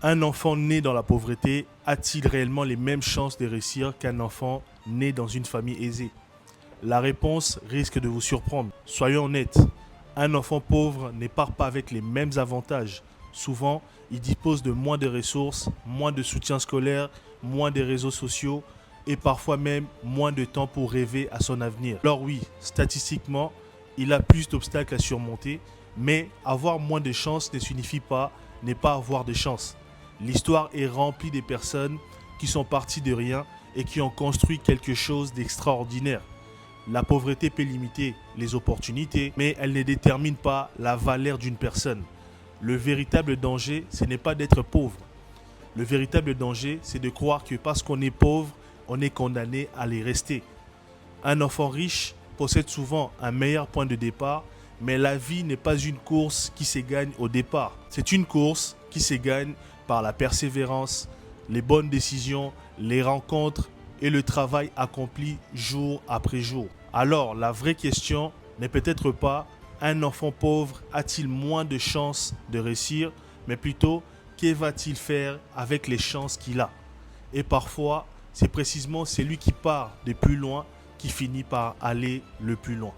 Un enfant né dans la pauvreté a-t-il réellement les mêmes chances de réussir qu'un enfant né dans une famille aisée? La réponse risque de vous surprendre. Soyons honnêtes, un enfant pauvre ne part pas avec les mêmes avantages. Souvent, il dispose de moins de ressources, moins de soutien scolaire, moins de réseaux sociaux et parfois même moins de temps pour rêver à son avenir. Alors oui, statistiquement, il a plus d'obstacles à surmonter, mais avoir moins de chance ne signifie pas ne pas avoir de chance. L'histoire est remplie de personnes qui sont parties de rien et qui ont construit quelque chose d'extraordinaire. La pauvreté peut limiter les opportunités, mais elle ne détermine pas la valeur d'une personne. Le véritable danger, ce n'est pas d'être pauvre. Le véritable danger, c'est de croire que parce qu'on est pauvre, on est condamné à les rester. Un enfant riche possède souvent un meilleur point de départ, mais la vie n'est pas une course qui se gagne au départ. C'est une course qui se gagne par la persévérance, les bonnes décisions, les rencontres et le travail accompli jour après jour. Alors, la vraie question n'est peut-être pas un enfant pauvre a-t-il moins de chances de réussir, mais plutôt que va-t-il faire avec les chances qu'il a? Et parfois, c'est précisément celui qui part de plus loin qui finit par aller le plus loin.